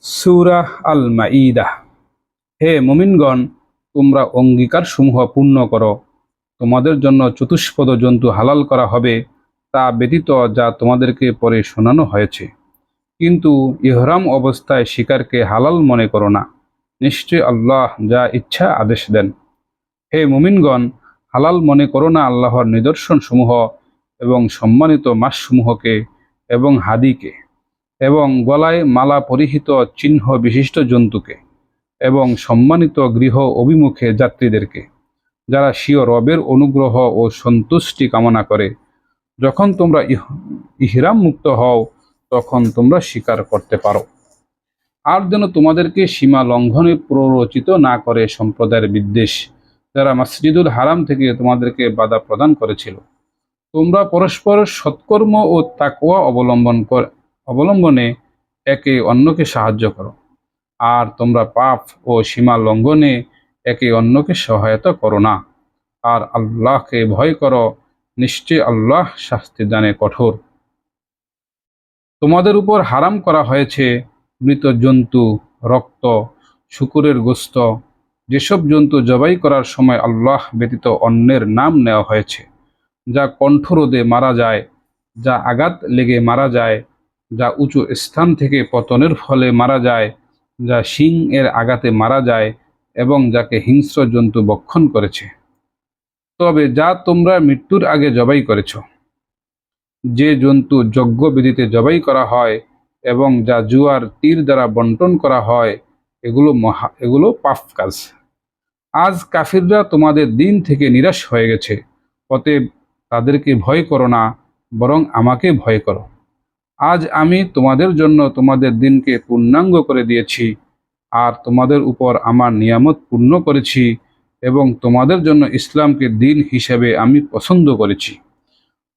সূরা আল মাঈদা। হে মুমিনগণ, তোমরা অঙ্গীকার সমূহ পূর্ণ করো। তোমাদের জন্য চতুষ্পদ জন্তু হালাল করা হবে, তা ব্যতীত যা তোমাদেরকে পরে শোনানো হয়েছে। কিন্তু ইহরাম অবস্থায় শিকারকে হালাল মনে করো না। নিশ্চয় আল্লাহ যা ইচ্ছা আদেশ দেন। হে মুমিনগণ, হালাল মনে করো না আল্লাহর নিদর্শন সমূহ এবং সম্মানিত মাসসমূহকে এবং হাদিকে এবং গলায় মালা পরিহিত চিহ্ন বিশিষ্ট জন্তুকে এবং সম্মানিত গৃহ অভিমুখে যাত্রীদেরকে, যারা স্বীয় রবের অনুগ্রহ ও সন্তুষ্টি কামনা করে। যখন তোমরা ইহরাম মুক্ত হও, তখন তোমরা শিকার করতে পারো। আর যেন তোমাদেরকে সীমা লঙ্ঘনে প্ররোচিত না করে সম্প্রদায়ের বিদ্বেষ, যারা মসজিদুল হারাম থেকে তোমাদেরকে বাধা প্রদান করেছিল। তোমরা পরস্পর সৎকর্ম ও তাকওয়া অবলম্বনে একে অন্যকে সাহায্য করো। আর তোমরা পাপ ও সীমা লঙ্ঘনে একে অন্যকে সহায়তা করো না। আর আল্লাহকে ভয় করো, নিশ্চয় আল্লাহ শাস্তি দানে কঠোর। তোমাদের উপর হারাম করা হয়েছে মৃত জন্তু, রক্ত, শূকরের গোস্ত, যেসব জন্তু জবাই করার সময় আল্লাহ ব্যতীত অন্যের নাম নেওয়া হয়েছে, যা কণ্ঠরোধে মারা যায়, যা আঘাত লেগে মারা যায়, যা উঁচু স্থান থেকে পতনের ফলে মারা যায়, যা শিং এর আঘাতে মারা যায় এবং যাকে হিংস্র জন্তু ভক্ষণ করেছে। তবে যা তোমরা মৃত্যুর আগে জবাই করেছ, যে জন্তু যজ্ঞবেদীতে জবাই করা হয় এবং যা জুয়ার তীর দ্বারা বন্টন করা হয়, এগুলো পাপ কাজ। আজ কাফিররা তোমাদের দিন থেকে নিরাশ হয়ে গেছে, অতএব তাদেরকে ভয় করো না, বরং আমাকে ভয় করো। আজ আমি তোমাদের জন্য তোমাদের দিনকে পূর্ণাঙ্গ করে দিয়েছি, আর তোমাদের উপর আমার নিয়ামত পূর্ণ করেছি, এবং তোমাদের জন্য ইসলামকে দিন হিসেবে আমি পছন্দ করেছি।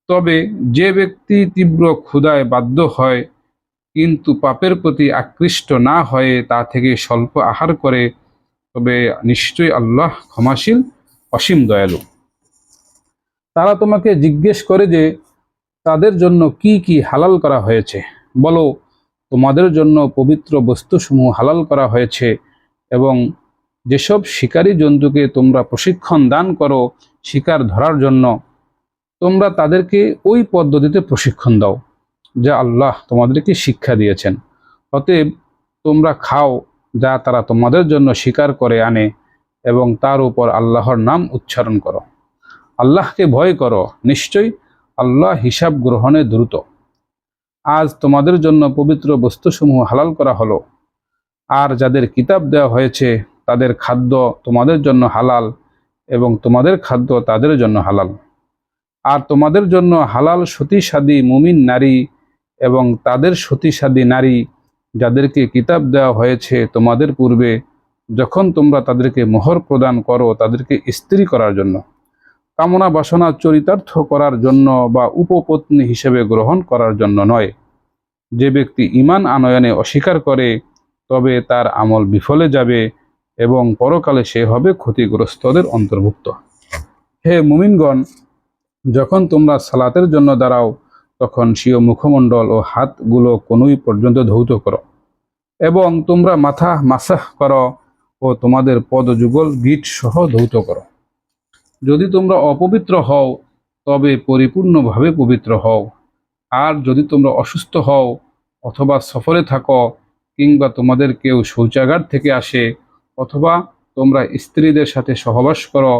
তবে যে ব্যক্তি তীব্র ক্ষুধায় বাধ্য হয় কিন্তু পাপের প্রতি আকৃষ্ট না হয়ে তা থেকে স্বল্প আহার করে, তবে নিশ্চয়ই আল্লাহ ক্ষমাশীল, অসীম দয়ালু। তারা তোমাকে জিজ্ঞেস করে যে তাদের জন্য কি কি হালাল করা হয়েছে। বলো, তোমাদের জন্য পবিত্র বস্তুসমূহ হালাল করা হয়েছে, এবং যেসব শিকারী জন্তুকে তোমরা প্রশিক্ষণ দান করো শিকার ধরার জন্য, তোমরা তাদেরকে ওই পদ্ধতিতে প্রশিক্ষণ দাও যা আল্লাহ তোমাদেরকে শিক্ষা দিয়েছেন। অতএব তোমরা খাও যা তারা তোমাদের জন্য শিকার করে আনে, এবং তার উপর আল্লাহর নাম উচ্চারণ করো। আল্লাহকে ভয় করো, নিশ্চয়ই আল্লাহ হিসাব গ্রহণে দ্রুত। আজ তোমাদের জন্য পবিত্র বস্তুসমূহ হালাল করা হলো, আর যাদের কিতাব দেওয়া হয়েছে তাদের খাদ্য তোমাদের জন্য হালাল, এবং তোমাদের খাদ্য তাদের জন্য হালাল। আর তোমাদের জন্য হালাল সতীসাধী মুমিন নারী এবং তাদের সতীসাধী নারী, যাদেরকে কিতাব দেওয়া হয়েছে তোমাদের পূর্বে, যখন তোমরা তাদেরকে মোহর প্রদান করো তাদেরকে স্ত্রী করার জন্য, কামনা বাসনা চরিতার্থ করার জন্য বা উপপত্নী হিসেবে গ্রহণ করার জন্য নয়। যে ব্যক্তি ঈমান আনয়নে অস্বীকার করে, তবে তার আমল বিফলে যাবে এবং পরকালে সে হবে ক্ষতিগ্রস্তদের অন্তর্ভুক্ত। হে মুমিনগণ, যখন তোমরা সালাতের জন্য দাঁড়াও, তখন স্বীয় মুখমণ্ডল ও হাতগুলো কনুই পর্যন্ত ধৌত করো, এবং তোমরা মাথা মাসাহ করো ও তোমাদের পদযুগল গিট সহ ধৌত করো। যদি তোমরা অপবিত্র হও, তবে পরিপূর্ণভাবে পবিত্র হও। আর যদি তোমরা অসুস্থ হও অথবা সফরে থাকো, কিংবা তোমাদের কেউ শৌচাগার থেকে আসে, অথবা তোমরা স্ত্রীদের সাথে সহবাস করো,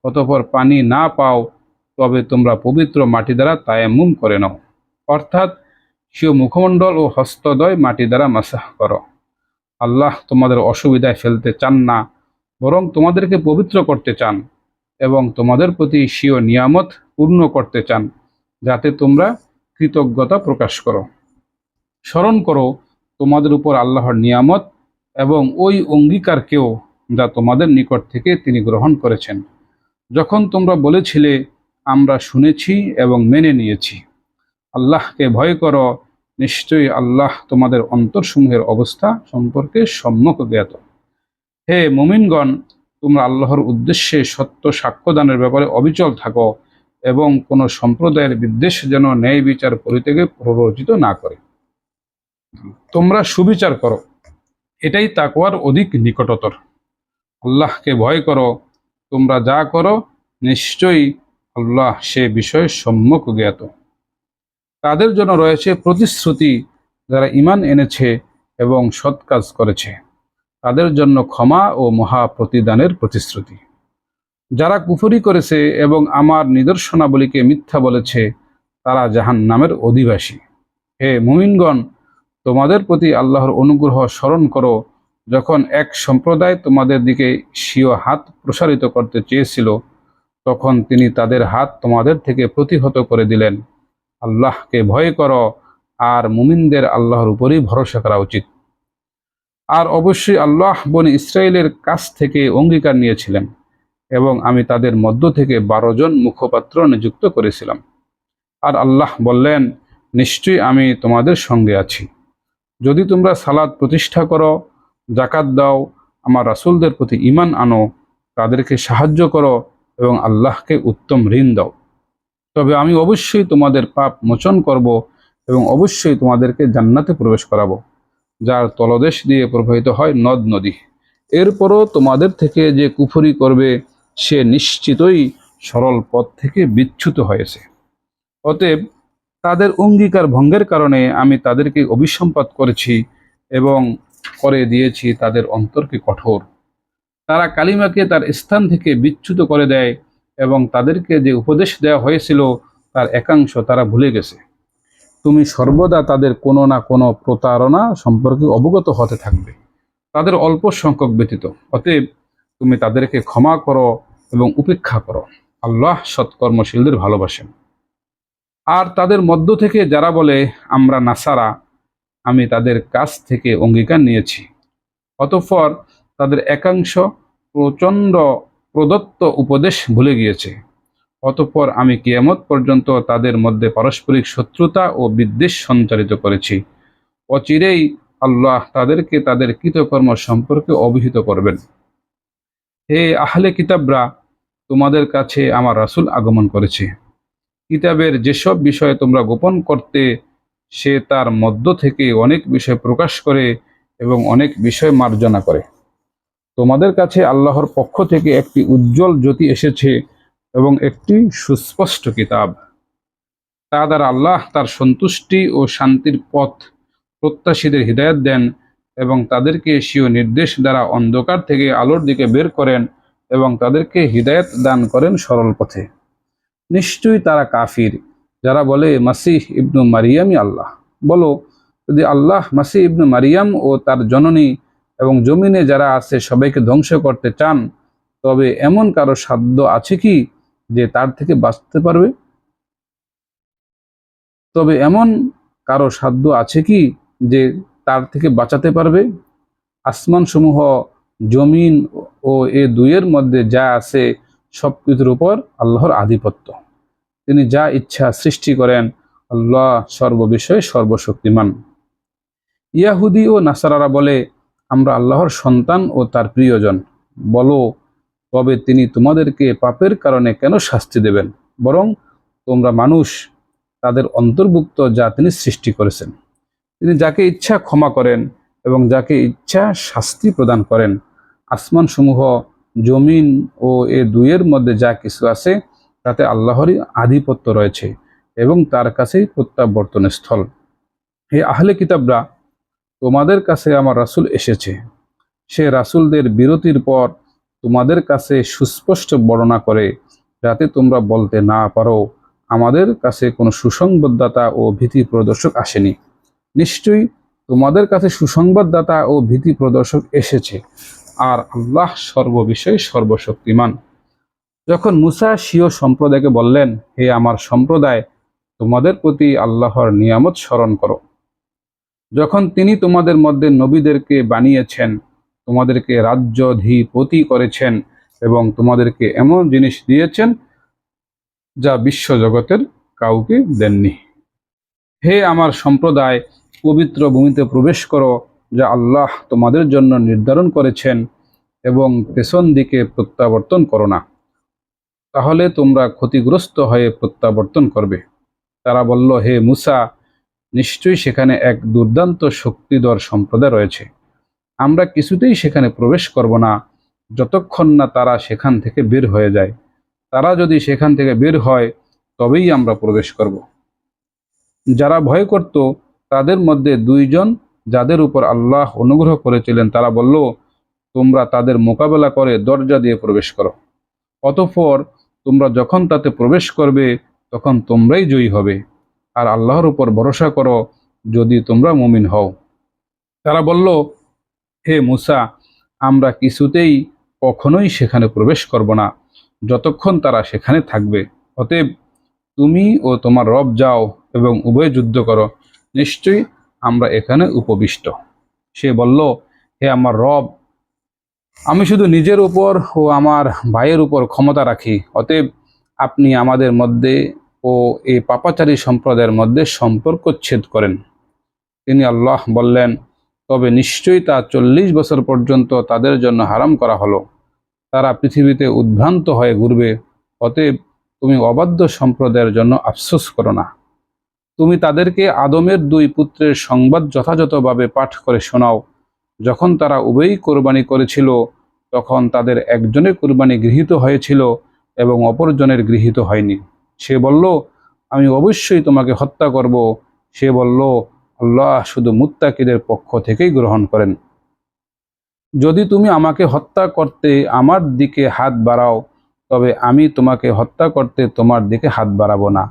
অতঃপর পানি না পাও, তবে তোমরা পবিত্র মাটি দ্বারা তায়াম্মুম করে নাও, অর্থাৎ স্বীয় মুখমণ্ডল ও হস্তদ্বয় মাটি দ্বারা মাসাহ করো। আল্লাহ তোমাদের অসুবিধায় ফেলতে চান না, বরং তোমাদেরকে পবিত্র করতে চান, এবং তোমাদের প্রতি স্বীয় নিয়ামত পূর্ণ করতে চান, যাতে তোমরা কৃতজ্ঞতা প্রকাশ করো। স্মরণ করো তোমাদের উপর আল্লাহর নিয়ামত এবং ওই অঙ্গীকারকেও যা তোমাদের নিকট থেকে তিনি গ্রহণ করেছেন, যখন তোমরা বলেছিলে, আমরা শুনেছি এবং মেনে নিয়েছি। আল্লাহকে ভয় করো, নিশ্চয়ই আল্লাহ তোমাদের অন্তরসমূহের অবস্থা সম্পর্কে সম্যক জ্ঞাত। হে মুমিনগণ, তোমরা আল্লাহর উদ্দেশ্যে সত্য সাক্ষ্যদানের ব্যাপারে অবিচল থাকো, এবং কোনো সম্প্রদায়ের বিদ্বেষ যেন ন্যায় বিচার পরিত্যাগে প্ররোচিত না করে। তোমরা সুবিচার করো, এটাই তাকওয়ার অধিক নিকটতর। আল্লাহকে ভয় করো, তোমরা যা করো নিশ্চয়ই আল্লাহ সে বিষয়ে সম্যক জ্ঞাত। তাদের জন্য রয়েছে প্রতিশ্রুতি যারা ঈমান এনেছে এবং সৎ কাজ করেছে, তাদের জন্য ক্ষমা ও মহা প্রতিদানের প্রতিশ্রুতি। যারা কুফরি করেছে এবং আমার নিদর্শনাবলীকে মিথ্যা বলেছে, তারা জাহান্নামের অধিবাসী। হে মুমিনগণ, তোমাদের প্রতি আল্লাহর অনুগ্রহ স্মরণ করো, যখন এক সম্প্রদায় তোমাদের দিকে স্বীয় হাত প্রসারিত করতে চেয়েছিল, তখন তিনি তাদের হাত তোমাদের থেকে প্রতিহত করে দিলেন। আল্লাহকে ভয় করো, আর মুমিনদের আল্লাহর উপরই ভরসা করা উচিত। আর অবশ্যই আল্লাহ বনী ইসরায়েলের কাছ থেকে অঙ্গীকার নিয়েছিলেন এবং আমি তাদের মধ্য থেকে 12 জন মুখপাত্র নিযুক্ত করেছিলাম। আর আল্লাহ বললেন, নিশ্চয়ই আমি তোমাদের সঙ্গে আছি। যদি তোমরা সালাত প্রতিষ্ঠা করো, জাকাত দাও, আমার রাসূলদের প্রতি ঈমান আনো, তাদেরকে সাহায্য করো এবং আল্লাহকে উত্তম ঋণ দাও, তবে আমি অবশ্যই তোমাদের পাপ মোচন করব এবং অবশ্যই তোমাদেরকে জান্নাতে প্রবেশ করাবো, যার তলদেশ দিয়ে প্রবাহিত হয় নদ নদী। এরপরও তোমাদের থেকে যে কুফরি করবে সে নিশ্চিতই সরল পথ থেকে বিচ্যুত হয়েছে। অতএব তাদের অঙ্গীকার ভঙ্গের কারণে আমি তাদেরকে অভিসম্পাত করেছি এবং করে দিয়েছি তাদের অন্তরকে কঠোর। তারা কালিমাকে তার স্থান থেকে বিচ্যুত করে দেয় এবং তাদেরকে যে উপদেশ দেওয়া হয়েছিল তার একাংশ তারা ভুলে গেছে। তুমি সর্বদা তাদের কোনো না কোনো প্রতারণা সম্পর্কে অবগত হতে থাকবে, তাদের অল্প সংখ্যক ব্যতীত। অতএব তুমি তাদেরকে ক্ষমা করো এবং উপেক্ষা করো। আল্লাহ সৎকর্মশীলদের ভালোবাসেন। আর তাদের মধ্য থেকে যারা বলে আমরা নাসারা, আমি তাদের কাছ থেকে অঙ্গীকার নিয়েছি, অতঃপর তাদের একাংশ প্রচণ্ড প্রদত্ত উপদেশ ভুলে গিয়েছে। অতঃপর আমি কিয়ামত পর্যন্ত তাদের মধ্যে পারস্পরিক শত্রুতা ও বিদ্বেষ সঞ্চারিত করেছি। অচিরেই আল্লাহ তাদেরকে তাদের কৃতকর্ম সম্পর্কে অবহিত করবেন। হে আহলে কিতাবরা, তোমাদের কাছে আমার রাসূল আগমন করেছে। কিতাবের যেসব বিষয়ে তোমরা গোপন করতে, সে তার মধ্য থেকে অনেক বিষয় প্রকাশ করে এবং অনেক বিষয় মার্জনা করে। তোমাদের কাছে আল্লাহর পক্ষ থেকে একটি উজ্জ্বল জ্যোতি এসেছে এবং একটি সুস্পষ্ট কিতাব। তা দ্বারা আল্লাহ তার সন্তুষ্টি ও শান্তির পথ প্রত্যাশীদের হিদায়াত দেন এবং তাদেরকে স্বীয় নির্দেশ দ্বারা অন্ধকার থেকে আলোর দিকে বের করেন এবং তাদেরকে হিদায়াত দান করেন সরল পথে। নিশ্চয়ই তারা কাফির যারা বলে মাসিহ ইবনু মারিয়ামই আল্লাহ। বলো, যদি আল্লাহ মাসিহ ইবনু মারিয়াম ও তার জননী এবং জমিনে যারা আছে সবাইকে ধ্বংস করতে চান, তবে এমন কারো সাধ্য আছে কি যে তার থেকে বাঁচতে পারবে? তবে এমন কারো সাধ্য আছে কি যে তার থেকে বাঁচাতে পারবে? আসমান সমূহ, জমিন ও এ দুইয়ের মধ্যে যা আছে সব কিছুর উপর আল্লাহর আধিপত্য। তিনি যা ইচ্ছা সৃষ্টি করেন। আল্লাহ সর্ববিষয়ে সর্বশক্তিমান। ইয়াহুদি ও নাসারারা বলে আমরা আল্লাহর সন্তান ও তার প্রিয়জন। বলো, তবে তিনি তোমাদেরকে পাপের কারণে কেন শাস্তি দেবেন? বরং তোমরা মানুষ, তাদের অন্তর্ভুক্ত যা তিনি সৃষ্টি করেছেন। তিনি যাকে ইচ্ছা ক্ষমা করেন এবং যাকে ইচ্ছা শাস্তি প্রদান করেন। আসমান সমূহ, জমিন ও এ দুইয়ের মধ্যে যা কিছু আছে তাতে আল্লাহরই আধিপত্য রয়েছে এবং তার কাছেই প্রত্যাবর্তনের স্থল। হে আহলে কিতাবরা, তোমাদের কাছে আমার রাসূল এসেছে। সে রাসূলদের বিরতির পর তোমাদের কাছে সুস্পষ্ট বর্ণনা করে, যাতে তোমরা বলতে না পারো আমাদের কাছে কোনো সুসংবাদদাতা ও ভীতি প্রদর্শক আসেনি। নিশ্চয়ই তোমাদের কাছে সুসংবাদদাতা ও ভীতি প্রদর্শক এসেছে, আর আল্লাহ সর্ববিষয়ে সর্বশক্তিমান। যখন মুসা স্বীয় সম্প্রদায়কে বললেন, হে আমার সম্প্রদায়, তোমাদের প্রতি আল্লাহর নিয়ামত স্মরণ করো, যখন তিনি তোমাদের মধ্যে নবীদেরকে বানিয়েছেন, তোমাদেরকে রাজ্যাধিপতি করেছেন এবং তোমাদেরকে এমন জিনিস দিয়েছেন যা বিশ্বজগতের কাউকে দেননি। হে আমার সম্প্রদায়, পবিত্র ভূমিতে প্রবেশ করো যা আল্লাহ তোমাদের জন্য নির্ধারণ করেছেন এবং পেছন দিকে প্রত্যাবর্তন করো না, তাহলে তোমরা ক্ষতিগ্রস্ত হয়ে প্রত্যাবর্তন করবে। তারা বলল, হে মুসা, নিশ্চয়ই সেখানে এক দুর্দান্ত শক্তিধর সম্প্রদায় রয়েছে। আমরা কিছুতেই সেখানে প্রবেশ করব না যতক্ষণ না তারা সেখান থেকে বের হয়ে যায়। তারা যদি সেখান থেকে বের হয় তবেই আমরা প্রবেশ করব। যারা ভয় করত তাদের মধ্যে দুইজন, যাদের উপর আল্লাহ অনুগ্রহ করেছিলেন, তারা বলল, তোমরা তাদের মোকাবেলা করে দরজা দিয়ে প্রবেশ করো। অতঃপর তোমরা যখন তাতে প্রবেশ করবে তখন তোমরাই জয়ী হবে, আর আল্লাহর উপর ভরসা করো যদি তোমরা মুমিন হও। তারা বলল, হে মুসা, আমরা কিছুতেই কখনোই সেখানে প্রবেশ করব না যতক্ষণ তারা সেখানে থাকবে। অতএব তুমি ও তোমার রব যাও এবং উভয় যুদ্ধ করো, নিশ্চয়ই আমরা এখানে উপবিষ্ট। সে বলল, হে আমার রব, আমি শুধু নিজের উপর ও আমার ভাইয়ের উপর ক্ষমতা রাখি, অতএব আপনি আমাদের মধ্যে ও এই পাপাচারী সম্প্রদায়ের মধ্যে সম্পর্ক ছেদ করেন। তিনি আল্লাহ বললেন, তবে নিশ্চয়ই তা 40 বছর পর্যন্ত তাদের জন্য হারাম করা হলো। তারা পৃথিবীতে উদ্ভ্রান্ত হয়ে ঘুরবে। অতএব তুমি অবাধ্য সম্প্রদায়ের জন্য আফসোস করো না। তুমি তাদেরকে আদমের 2 পুত্রের সংবাদ যথাযথভাবে পাঠ করে শোনাও। যখন তারা উভয়ই কোরবানি করেছিল তখন তাদের একজনের কোরবানি গৃহীত হয়েছিল এবং অপরজনের গৃহীত হয়নি। সে বলল, আমি অবশ্যই তোমাকে হত্যা করব। সে বলল, আল্লাহ শুধু মুত্তাকিদের পক্ষ থেকেই গ্রহণ করেন। যদি তুমি আমাকে হত্যা করতে আমার দিকে হাত বাড়াও তবে আমি তোমাকে হত্যা করতে তোমার দিকে হাত বাড়াবো না।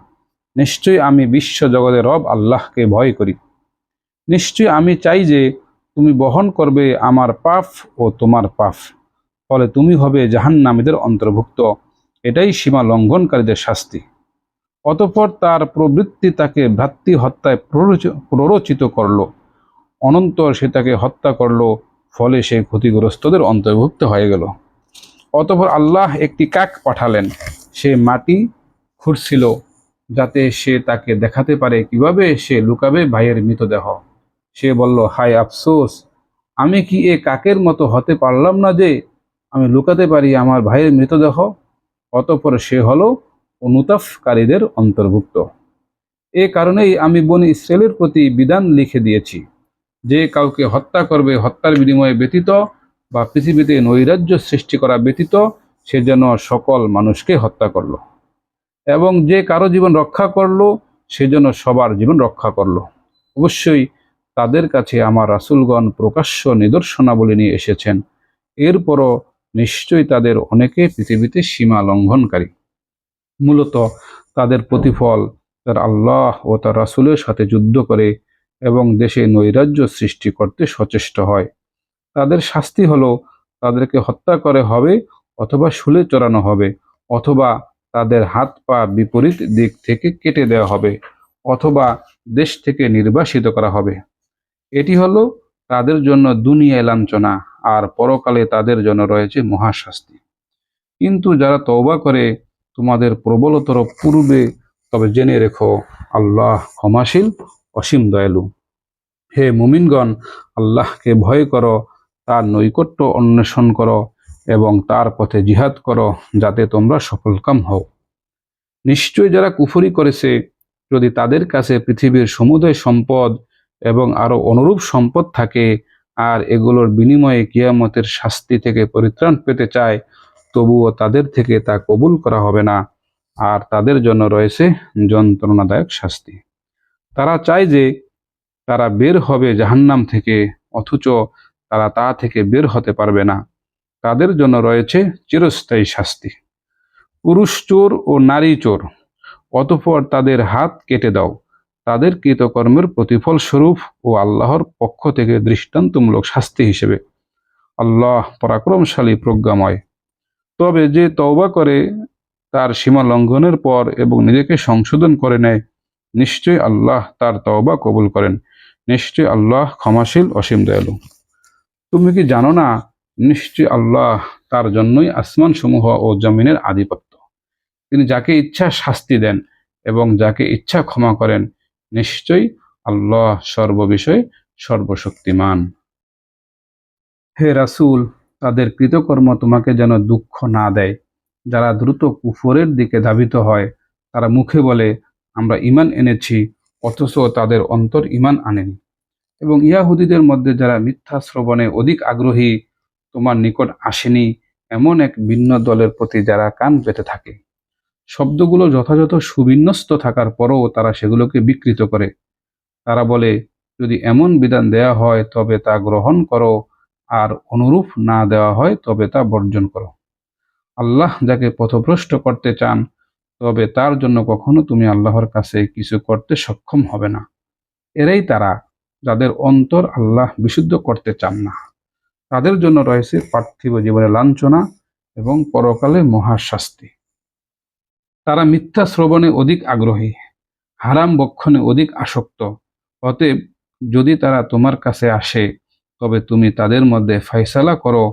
নিশ্চয়ই আমি বিশ্ব জগতের রব আল্লাহকে ভয় করি। নিশ্চয়ই আমি চাই যে তুমি বহন করবে আমার পাপ ও তোমার পাপ, ফলে তুমি হবে জাহান্নামীদের অন্তর্ভুক্ত। এটাই সীমা লঙ্ঘনকারীদের শাস্তি। অতঃপর তার প্রবৃত্তি তাকে ভ্রাতৃ হত্যায় প্ররোচিত করল। অনন্তর সে তাকে হত্যা করল, ফলে সে ক্ষতিগ্রস্তদের অন্তর্ভুক্ত হয়ে গেল। অতঃপর আল্লাহ একটি কাক পাঠালেন। সে মাটি খুঁড়ছিল যাতে সে তাকে দেখাতে পারে কিভাবে সে লুকাবে ভাইয়ের মৃতদেহ। সে বলল, হায় আফসোস, আমি কি এ কাকের মতো হতে পারলাম না যে আমি লুকাতে পারি আমার ভাইয়ের মৃতদেহ। অতঃপর সে হলো অনুতাপকারীদের অন্তর্ভুক্ত। এ কারণেই আমি বনী ইসরায়েলের প্রতি বিধান লিখে দিয়েছি, যে কাউকে হত্যা করবে হত্যার বিনিময়ে ব্যতীত বা পৃথিবীতে নৈরাজ্য সৃষ্টি করা ব্যতীত সে যেন সকল মানুষকে হত্যা করল, এবং যে কারো জীবন রক্ষা করলো সে যেন সবার জীবন রক্ষা করলো। অবশ্যই তাদের কাছে আমার রাসূলগণ প্রকাশ্য নিদর্শনাবলী নিয়ে এসেছেন, এরপরও নিশ্চয়ই তাদের অনেকে পৃথিবীতে সীমা লঙ্ঘনকারী। মূলত তাদের প্রতিফল তার আল্লাহ ও তার রাসূলের সাথে যুদ্ধ করে এবং দেশে নৈরাজ্য সৃষ্টি করতে সচেষ্ট হয়। তাদের শাস্তি হলো, তাদেরকে হত্যা করে হবে, অথবা শুলে চড়ানো হবে, অথবা তাদের হাত পা বিপরীত দিক থেকে কেটে দেওয়া হবে, অথবা দেশ থেকে নির্বাসিত করা হবে। এটি হলো তাদের জন্য দুনিয়ায় লাঞ্ছনা, আর পরকালে তাদের জন্য রয়েছে মহাশাস্তি। কিন্তু যারা তওবা করে তোমাদের প্রবলতর পূর্বে, তবে জেনে রেখো আল্লাহ ক্ষমাশীল, অসীম দয়ালু। হে মুমিনগণ, আল্লাহকে ভয় করো, তার নৈকট্য অন্বেষণ করো এবং তার পথে জিহাদ করো, যাতে তোমরা সফলকাম হও। নিশ্চয় যারা কুফরি করেছে, যদি তাদের কাছে পৃথিবীর সমুদয় সম্পদ এবং আরো অনুরূপ সম্পদ থাকে আর এগুলোর বিনিময়ে কিয়ামতের শাস্তি থেকে পরিত্রাণ পেতে চায়, তবুও তাদের থেকে তা কবুল করা হবে না, আর তাদের জন্য রয়েছে যন্ত্রণাদায়ক শাস্তি। তারা চায় যে তারা বের হবে জাহান্নাম থেকে, অথচ তারা তা থেকে বের হতে পারবে না। তাদের জন্য রয়েছে চিরস্থায়ী শাস্তি। পুরুষ চোর ও নারী চোর, অতঃপর তাদের হাত কেটে দাও, তাদের কৃতকর্মের প্রতিফল স্বরূপ ও আল্লাহর পক্ষ থেকে দৃষ্টান্তমূলক শাস্তি হিসেবে। আল্লাহ পরাক্রমশালী, প্রজ্ঞাময়। তবে যে তওবা করে তার সীমা লঙ্ঘনের পর এবং নিজেকে সংশোধন করে নেয়, নিশ্চয়ই আল্লাহ তার তওবা কবুল করেন। নিশ্চয়ই আল্লাহ ক্ষমাশীল, অসীম দয়ালু। তুমি কি জানো না, নিশ্চয়ই আল্লাহ, তার জন্যই আসমান সমূহ ও জমিনের আধিপত্য। তিনি যাকে ইচ্ছা শাস্তি দেন এবং যাকে ইচ্ছা ক্ষমা করেন। নিশ্চয়ই আল্লাহ সর্ববিষয়ে সর্বশক্তিমান। হে রাসূল, তাদের কৃতকর্ম তোমাকে যেন দুঃখ না দেয়। যারা দ্রুত কুফরের দিকে ধাবিত হয়, তারা মুখে বলে আমরা ঈমান এনেছি, অথচ তাদের অন্তর ঈমান আনেনি। এবং ইয়াহুদীদের মধ্যে যারা মিথ্যা শ্রবণে অধিক আগ্রহী, তোমার নিকট আসেনি এমন এক ভিন্ন দলের প্রতি যারা কান পেতে থাকে। শব্দগুলো যথাযথ সুবিন্যস্ত থাকার পরও তারা সেগুলোকে বিকৃত করে। তারা বলে, যদি এমন বিধান দেয়া হয় তবে তা গ্রহণ করো, আর অনুরূপ না দেওয়া হয় তবে তা বর্জন করো। আল্লাহ যাকে পথভ্রষ্ট করতে চান তবে তার জন্য কখনো তুমি আল্লাহর কাছে কিছু করতে সক্ষম হবে না। এরাই তারা যাদের অন্তর আল্লাহ বিশুদ্ধ করতে চান না। তাদের জন্য রয়েছে পার্থিব জীবনে লাঞ্ছনা এবং পরকালে মহাশাস্তি। তারা মিথ্যা শ্রবণে অধিক আগ্রহী, হারাম বক্ষণে অধিক আসক্ত। অতএব যদি তারা তোমার কাছে আসে তবে তুমি তাদের মধ্যে ফয়সালা করো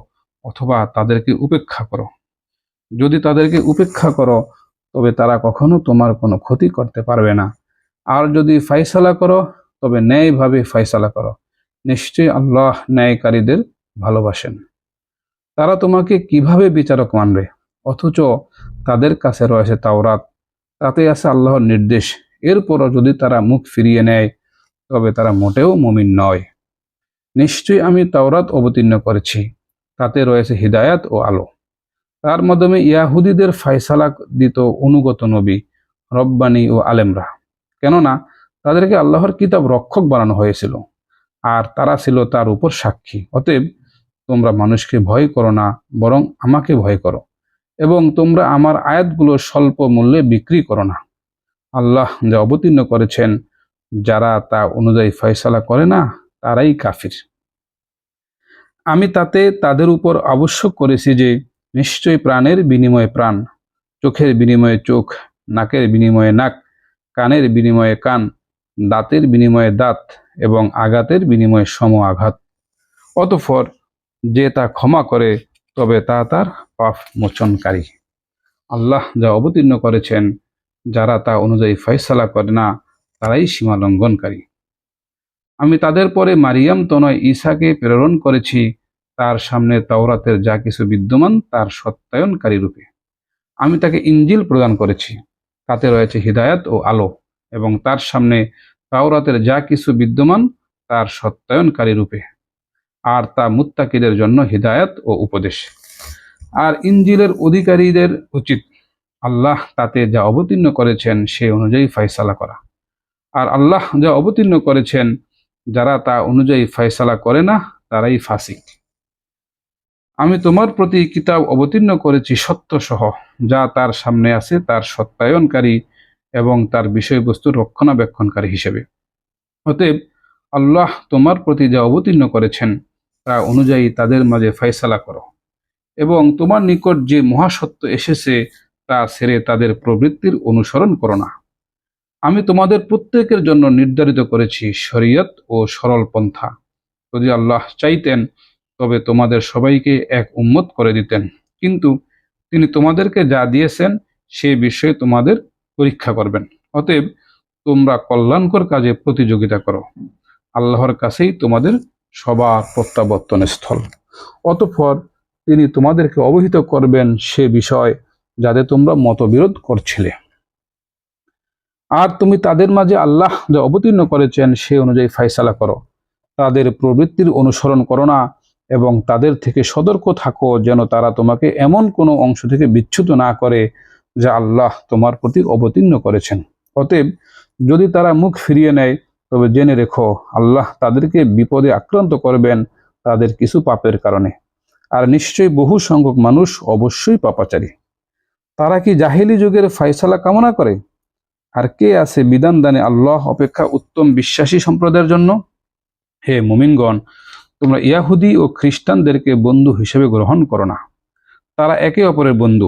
অথবা তাদেরকে উপেক্ষা করো। যদি তাদেরকে উপেক্ষা করো তবে তারা কখনো তোমার কোনো ক্ষতি করতে পারবে না। আর যদি ফয়সালা করো তবে ন্যায়ভাবে ফয়সালা করো। নিশ্চয়ই আল্লাহ ন্যায়কারীদের ভালোবাসেন। তারা তোমাকে কিভাবে বিচারক মানবে, অথচ তাদের কাছে রয়েছে তাওরাত, তাতে আছে আল্লাহর নির্দেশ। এরপরও যদি তারা মুখ ফিরিয়ে নেয় তবে তারা মোটেও মুমিন নয়। নিশ্চয়ই আমি তাওরাত অবতীর্ণ করেছি, তাতে রয়েছে হিদায়াত ও আলো। তার মাধ্যমে ইয়াহুদীদের ফায়সালা দিত অনুগত নবী, রব্বানী ও আলেমরা। কেননা তাদেরকে আল্লাহর কিতাব রক্ষক বানানো হয়েছিল, আর তারা ছিল তার উপর সাক্ষী। অতএব তোমরা মানুষকে ভয় করো না, বরং আমাকে ভয় করো, এবং তোমরা আমার আয়াতগুলো স্বল্প মূল্যে বিক্রি করো না। আল্লাহ যা অবতীর্ণ করেছেন, যারা তা অনুযায়ী ফয়সালা করে না তারাই কাফির। আমি তাতে তাদের উপর আবশ্যক করেছি যে নিশ্চয়ই প্রাণের বিনিময়ে প্রাণ, চোখের বিনিময়ে চোখ, নাকের বিনিময়ে নাক, কানের বিনিময়ে কান, দাঁতের বিনিময়ে দাঁত এবং আঘাতের বিনিময়ে সম আঘাত। অতঃপর যে তা ক্ষমা করে তবে তা তার পাপ মোচনকারী। আল্লাহ যা অবতীর্ণ করেছেন, যারা তা অনুযায়ী ফয়সালা করে না তারাই সীমা লঙ্ঘনকারী। আমি তাদের পরে মারিয়াম তনয় ঈসাকে প্রেরণ করেছি, তার সামনে তাওরাতের যা কিছু বিদ্যমান তার সত্যায়নকারী রূপে। আমি তাকে ইনজিল প্রদান করেছি, তাতে রয়েছে হিদায়াত ও আলো, এবং তার সামনে তাওরাতের যা কিছু বিদ্যমান তার সত্যায়নকারী রূপে, আর তা মুত্তাকিদের জন্য হিদায়াত ও উপদেশ। আর ইনজিলের অধিকারীদের উচিত আল্লাহ তাতে যা অবতীর্ণ করেছেন সে অনুযায়ী ফয়সালা করা। আর আল্লাহ যা অবতীর্ণ করেছেন, যারা তা অনুযায়ী ফয়সালা করে না তারাই ফাসিক। আমি তোমার প্রতি কিতাব অবতীর্ণ করেছি সত্য সহ, যা তার সামনে আছে তার সত্যায়নকারী এবং তার বিষয়বস্তু রক্ষণাবেক্ষণকারী হিসেবে। অতএব আল্লাহ তোমার প্রতি যা অবতীর্ণ করেছেন তা অনুযায়ী তাদের মাঝে ফয়সালা করো, এবং তোমার নিকট যে মহাসত্য এসেছে তা ছেড়ে তাদের প্রবৃত্তির অনুসরণ করো না। আমি তোমাদের প্রত্যেকের জন্য নির্ধারিত করেছি শরীয়ত ও সরল পন্থা। যদি আল্লাহ চাইতেন তবে তোমাদের সবাইকে এক উম্মত করে দিতেন, কিন্তু তিনি তোমাদেরকে যা দিয়েছেন সে বিষয়ে তোমাদের পরীক্ষা করবেন। অতএব তোমরা কল্যাণকর কাজে প্রতিযোগিতা করো, আল্লাহর কাছেই তোমাদের সবার প্রত্যাবর্তনের স্থল। অতঃপর তিনি তোমাদেরকে অবহিত করবেন সে বিষয় যাতে তোমরা মতবিরোধ করছিলে। আর তুমি তাদের মাঝে আল্লাহ যা অবতীর্ণ করেছেন সে অনুযায়ী ফয়সালা করো, তাদের প্রবৃত্তির অনুসরণ করো না, এবং তাদের থেকে সতর্ক থাকো যেন তারা তোমাকে এমন কোনো অংশ থেকে বিচ্যুত না করে যা আল্লাহ তোমার প্রতি অবতীর্ণ করেছেন। অতএব যদি তারা মুখ ফিরিয়ে নেয় তবে জেনে রেখো আল্লাহ তাদেরকে বিপদে আক্রান্ত করবেন তাদের কিছু পাপের কারণে। আর নিশ্চয়ই বহু সংখ্যক মানুষ অবশ্যই পাপাচারী। তারা কি জাহেলি যুগের ফয়সালা কামনা করে? আর কে আছে বিধান দানে আল্লাহ অপেক্ষা উত্তম বিশ্বাসী সম্প্রদায়ের জন্য? হে মুমিনগণ, তোমরা ইয়াহুদি ও খ্রিস্টানদেরকে বন্ধু হিসেবে গ্রহণ করো না, তারা একে অপরের বন্ধু।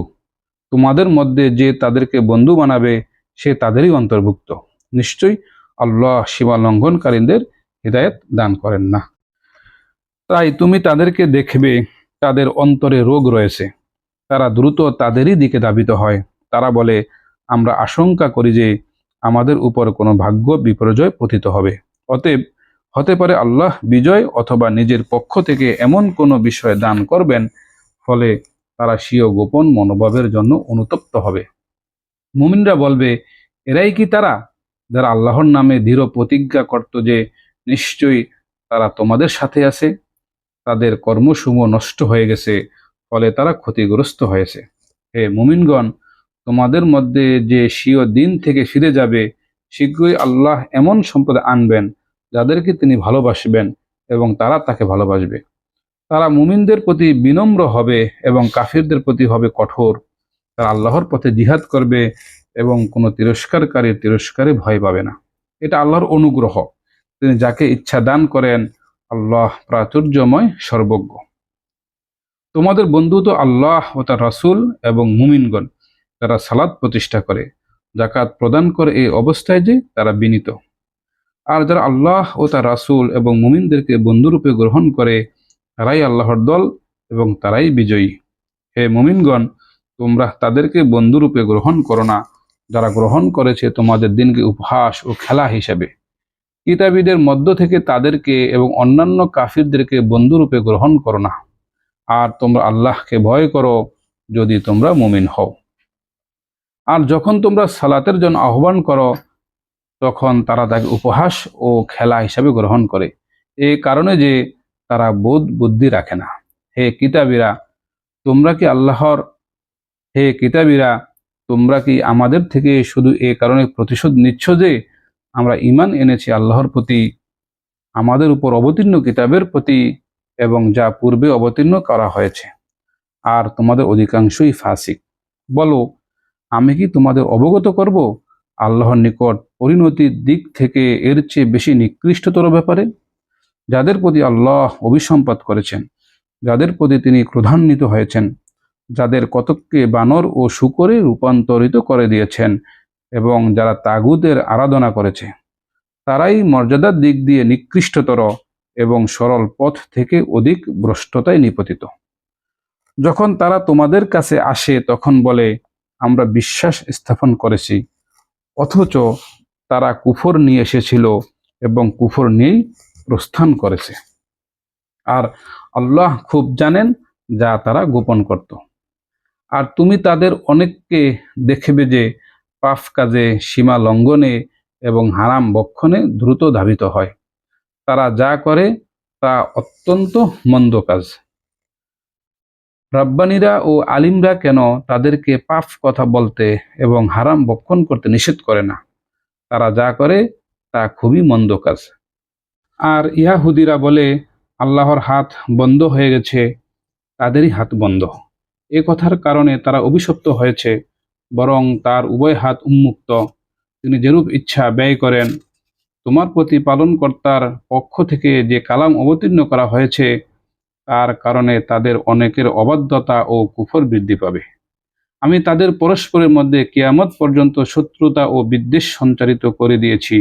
তোমাদের মধ্যে যে তাদেরকে বন্ধু বানাবে সে তাদেরই অন্তর্ভুক্ত। নিশ্চয়ই আল্লাহ সীমা লঙ্ঘনকারীদের হিদায়াত দান করেন না। তাই তুমি তাদেরকে দেখবে তাদের অন্তরে রোগ রয়েছে, তারা দ্রুত তাদেরই দিকে ধাবিত হয়। তারা বলে, আমরা আশঙ্কা করি যে আমাদের উপর কোনো ভাগ্য বিপর্যয় পতিত হবে। অতএব হতে পারে আল্লাহ বিজয় অথবা নিজের পক্ষ থেকে এমন কোনো বিষয় দান করবেন, ফলে তারা স্বীয় গোপন মনোভাবের জন্য অনুতপ্ত হবে। মুমিনরা বলবে, এরাই কি তারা যারা আল্লাহর নামে দৃঢ় প্রতিজ্ঞা করত যে নিশ্চয়ই তারা তোমাদের সাথে আছে, তাদের কর্মসমূহ নষ্ট হয়ে গেছে, ফলে তারা ক্ষতিগ্রস্ত হয়েছে। হে মুমিনগণ, তোমাদের মধ্যে যে স্বীয় দিন থেকে ফিরে যাবে, শীঘ্রই আল্লাহ এমন সম্পদ আনবেন যাদেরকে তিনি ভালোবাসবেন এবং তারা তাকে ভালোবাসবে। তারা মুমিনদের প্রতি বিনম্র হবে এবং কাফিরদের প্রতি হবে কঠোর। তারা আল্লাহর পথে জিহাদ করবে এবং কোনো তিরস্কারে ভয় পাবে না। এটা আল্লাহর অনুগ্রহ। তিনি যাকে ইচ্ছা দান করেন। আল্লাহ প্রাচুর্যময়, সর্বজ্ঞ। তোমাদের বন্ধু তো আল্লাহ ও তার রাসূল এবং মুমিনগণ, যারা সালাত প্রতিষ্ঠা করে, জাকাত প্রদান করে এই অবস্থায় যে তারা বিনীত। আর যারা আল্লাহ ও তার রাসূল এবং মুমিনদেরকে বন্ধুরূপে গ্রহণ করে, তারাই আল্লাহর দল এবং তারাই বিজয়ী। হে মুমিনগণ, তোমরা তাদেরকে বন্ধুরূপে গ্রহণ করো না যারা গ্রহণ করেছে তোমাদের দিনকে উপহাস ও খেলা হিসেবে। কিতাবীদের মধ্য থেকে তাদেরকে এবং অন্যান্য কাফিরদেরকে বন্ধুরূপে গ্রহণ করো না। আর তোমরা আল্লাহকে ভয় করো যদি তোমরা মুমিন হও। আর যখন তোমরা সালাতের জন্য আহ্বান করো, তখন তারা তাকে উপহাস ও খেলা হিসাবে গ্রহণ করে, এই কারণে যে তারা বোধ বুদ্ধি রাখে না। হে কিতাবীরা, তোমরা কি আল্লাহর হে কিতাবীরা, তোমরা কি আমাদের থেকে শুধু এ কারণে প্রতিশোধ নিচ্ছ যে আমরা ঈমান এনেছি আল্লাহর প্রতি, আমাদের উপর অবতীর্ণ কিতাবের প্রতি এবং যা পূর্বে অবতীর্ণ করা হয়েছে, আর তোমাদের অধিকাংশই ফাসিক। বলো, আমি কি তোমাদের অবগত করব আল্লাহর নিকট পরিণতির দিক থেকে এর চেয়ে বেশি নিকৃষ্টতর ব্যাপারে? যাদের প্রতি আল্লাহ অভিসম্পাত করেছেন, যাদের প্রতি তিনি ক্রোধান্বিত হয়েছেন, যাদের কতককে বানর ও শূকরে রূপান্তরিত করে দিয়েছেন এবং যারা তাগুতের আরাধনা করেছে, তারাই মর্যাদার দিক দিয়ে নিকৃষ্টতর এবং সরল পথ থেকে অধিক ভ্রষ্টতায় নিপতিত। যখন তারা তোমাদের কাছে আসে তখন বলে, আমরা বিশ্বাস স্থাপন করেছি, অথচ তারা কুফর নিয়ে এসেছিল এবং কুফর নিয়েই প্রস্থান করেছে। আর আল্লাহ খুব জানেন যা তারা গোপন করত। আর তুমি তাদের অনেককে দেখবে যে পাপ কাজে, সীমা লঙ্ঘনে এবং হারাম বক্ষণে দ্রুত ধাবিত হয়। তারা যা করে তা অত্যন্ত মন্দ কাজ। রাব্বানীরা ও আলিমরা কেন তাদেরকে পাপ কথা বলতে এবং হারাম বক্ষণ করতে নিষেধ করে না? তারা যা করে তা খুবই মন্দ কাজ। আর ইয়াহুদিরা বলে, আল্লাহর হাত বন্ধ হয়ে গেছে, তাদেরই হাত বন্ধ। এ কথার কারণে তারা অভিশপ্ত হয়েছে, বরং তার উভয় হাত উন্মুক্ত, তিনি যেরূপ ইচ্ছা ব্যয় করেন। তোমার প্রতি পালনকর্তার পক্ষ থেকে যে কালাম অবতীর্ণ করা হয়েছে, তার কারণে তাদের অনেকের অবাধ্যতা ও কুফর বৃদ্ধি পাবে। আমি তাদের পরস্পরের মধ্যে কিয়ামত পর্যন্ত শত্রুতা ও বিদ্বেষ সঞ্চারিত করে দিয়েছি।